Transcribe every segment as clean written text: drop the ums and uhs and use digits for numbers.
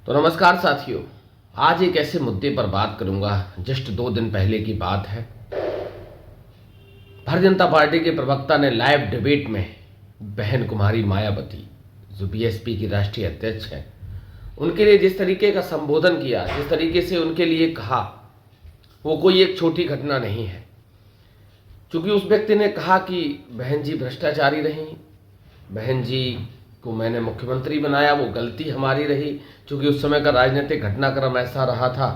तो नमस्कार साथियों, आज एक ऐसे मुद्दे पर बात करूंगा। जस्ट 2 दिन पहले की बात है। भारतीय जनता पार्टी के प्रवक्ता ने लाइव डिबेट में बहन कुमारी मायावती, जो बीएसपी की राष्ट्रीय अध्यक्ष है, उनके लिए जिस तरीके का संबोधन किया, जिस तरीके से उनके लिए कहा, वो कोई एक छोटी घटना नहीं है। क्योंकि उस व्यक्ति ने कहा कि बहन जी भ्रष्टाचारी रही, बहन जी को मैंने मुख्यमंत्री बनाया, वो गलती हमारी रही। क्योंकि उस समय का राजनीतिक घटनाक्रम ऐसा रहा था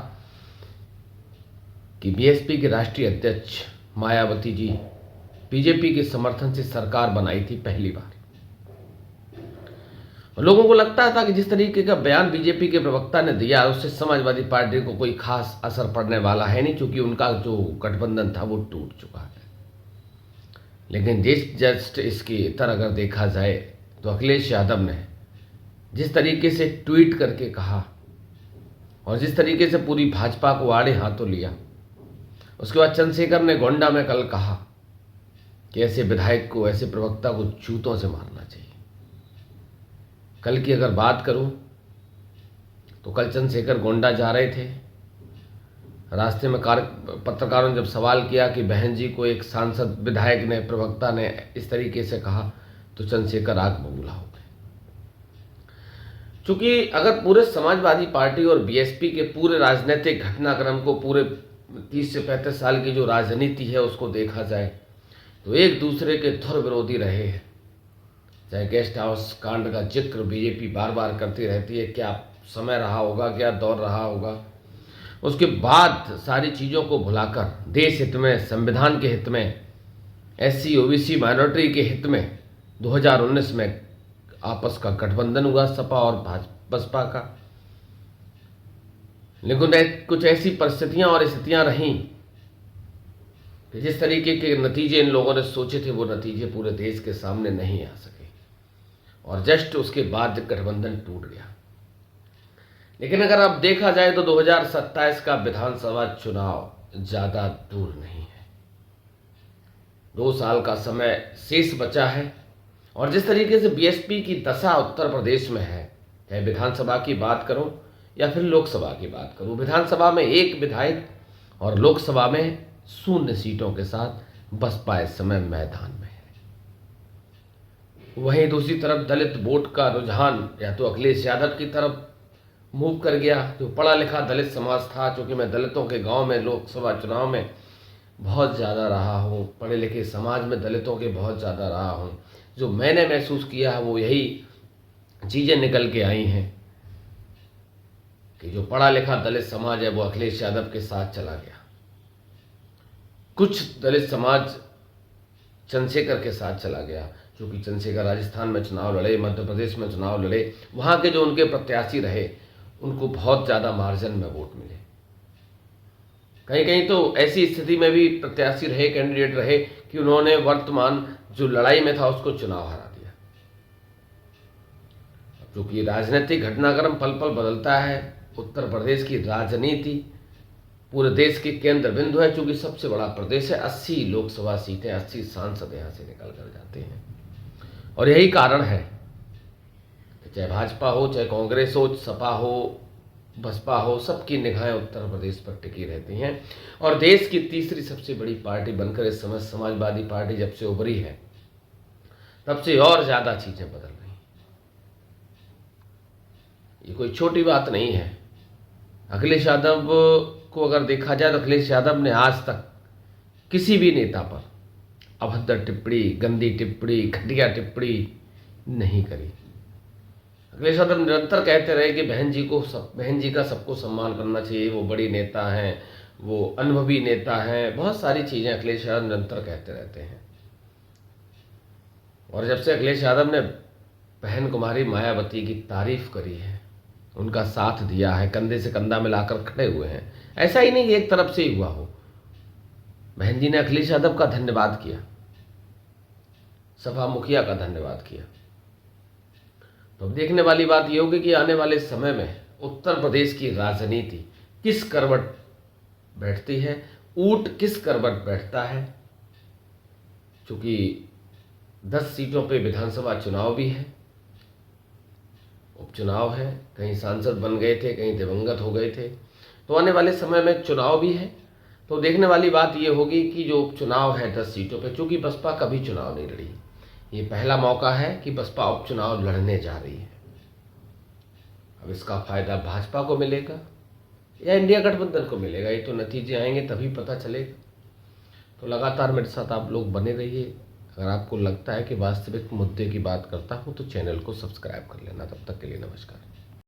कि बीएसपी के राष्ट्रीय अध्यक्ष मायावती जी बीजेपी के समर्थन से सरकार बनाई थी पहली बार। लोगों को लगता था कि जिस तरीके का बयान बीजेपी के प्रवक्ता ने दिया, उससे समाजवादी पार्टी को कोई खास असर पड़ने वाला है नहीं, क्योंकि उनका जो गठबंधन था वो टूट चुका है। लेकिन जस्ट इसकी तरह अगर देखा जाए तो अखिलेश यादव ने जिस तरीके से ट्वीट करके कहा और जिस तरीके से पूरी भाजपा को आड़े हाथों लिया, उसके बाद चंद्रशेखर ने गोंडा में कल कहा कि ऐसे विधायक को, ऐसे प्रवक्ता को जूतों से मारना चाहिए। कल की अगर बात करूं तो कल चंद्रशेखर गोंडा जा रहे थे। रास्ते में पत्रकारों ने जब सवाल किया कि बहन जी को एक सांसद विधायक ने, प्रवक्ता ने इस तरीके से कहा, तो चंद्रशेखर आग बबूला हो गए। चूंकि अगर पूरे समाजवादी पार्टी और बीएसपी के पूरे राजनीतिक घटनाक्रम को, पूरे 30 से 35 साल की जो राजनीति है उसको देखा जाए, तो एक दूसरे के धुर विरोधी रहे हैं। चाहे गेस्ट हाउस कांड का जिक्र बीजेपी बार बार करती रहती है, क्या समय रहा होगा, क्या दौर रहा होगा। उसके बाद सारी चीज़ों को भुलाकर देश हित में, संविधान के हित में, एससी ओबीसी माइनॉरिटी के हित में 2019 में आपस का गठबंधन हुआ सपा और बसपा का। लेकिन कुछ ऐसी परिस्थितियां और स्थितियां रहीं कि जिस तरीके के नतीजे इन लोगों ने सोचे थे, वो नतीजे पूरे देश के सामने नहीं आ सके और जस्ट उसके बाद गठबंधन टूट गया। लेकिन अगर अब देखा जाए तो 2027 का विधानसभा चुनाव ज़्यादा दूर नहीं है। 2 साल का समय शेष बचा है और जिस तरीके से बीएसपी की दशा उत्तर प्रदेश में है, चाहे विधानसभा की बात करूं या फिर लोकसभा की बात करूं, विधानसभा में 1 विधायक और लोकसभा में 0 सीटों के साथ बसपा इस समय मैदान में है। वहीं दूसरी तरफ दलित वोट का रुझान या तो अखिलेश यादव की तरफ मूव कर गया, जो पढ़ा लिखा दलित समाज था। चूँकि मैं दलितों के गांव में लोकसभा चुनाव में बहुत ज़्यादा रहा हूँ, पढ़े लिखे समाज में दलितों के बहुत ज़्यादा रहा हूँ, जो मैंने महसूस किया है वो यही चीज़ें निकल के आई हैं कि जो पढ़ा लिखा दलित समाज है वो अखिलेश यादव के साथ चला गया। कुछ दलित समाज चंद्रशेखर के साथ चला गया, क्योंकि चंद्रशेखर राजस्थान में चुनाव लड़े, मध्य प्रदेश में चुनाव लड़े, वहाँ के जो उनके प्रत्याशी रहे उनको बहुत ज़्यादा मार्जिन में वोट मिले। कहीं कहीं तो ऐसी स्थिति में भी प्रत्याशी रहे, कैंडिडेट रहे कि उन्होंने वर्तमान जो लड़ाई में था उसको चुनाव हरा दिया। क्योंकि राजनीतिक घटनाक्रम पल पल बदलता है। उत्तर प्रदेश की राजनीति पूरे देश के केंद्र बिंदु है। चूंकि सबसे बड़ा प्रदेश है, 80 लोकसभा सीटें, 80 सांसद यहाँ से निकल कर जाते हैं। और यही कारण है कि चाहे भाजपा हो, चाहे कांग्रेस हो, सपा हो, बसपा हो, सबकी निगाहें उत्तर प्रदेश पर टिकी रहती हैं। और देश की तीसरी सबसे बड़ी पार्टी बनकर इस समय समाजवादी पार्टी जब से उभरी है, तब से और ज़्यादा चीज़ें बदल रही हैं। ये कोई छोटी बात नहीं है। अखिलेश यादव को अगर देखा जाए तो अखिलेश यादव ने आज तक किसी भी नेता पर अभद्र टिप्पणी, गंदी टिप्पणी, घटिया टिप्पणी नहीं करी। अखिलेश यादव निरंतर कहते रहे कि बहन जी का सबको सम्मान करना चाहिए, वो बड़ी नेता हैं, वो अनुभवी नेता हैं, बहुत सारी चीज़ें अखिलेश यादव निरंतर कहते रहते हैं। और जब से अखिलेश यादव ने बहन कुमारी मायावती की तारीफ करी है, उनका साथ दिया है, कंधे से कंधा मिलाकर खड़े हुए हैं, ऐसा ही नहीं कि एक तरफ से ही हुआ हो। बहन जी ने अखिलेश यादव का धन्यवाद किया, सपा मुखिया का धन्यवाद किया। तो अब देखने वाली बात यह होगी कि आने वाले समय में उत्तर प्रदेश की राजनीति किस करवट बैठती है, ऊंट किस करवट बैठता है। क्योंकि 10 सीटों पे विधानसभा चुनाव भी है उपचुनाव है, कहीं सांसद बन गए थे, कहीं दिवंगत हो गए थे। तो आने वाले समय में चुनाव भी है, तो देखने वाली बात ये होगी कि जो उपचुनाव है 10 सीटों पे, चूंकि बसपा कभी चुनाव नहीं लड़ी, ये पहला मौका है कि बसपा उपचुनाव लड़ने जा रही है। अब इसका फायदा भाजपा को मिलेगा या इंडिया गठबंधन को मिलेगा, ये तो नतीजे आएंगे तभी पता चलेगा। तो लगातार मेरे साथ आप लोग बने रहिए। अगर आपको लगता है कि वास्तविक मुद्दे की बात करता हूँ तो चैनल को सब्सक्राइब कर लेना। तब तक के लिए नमस्कार।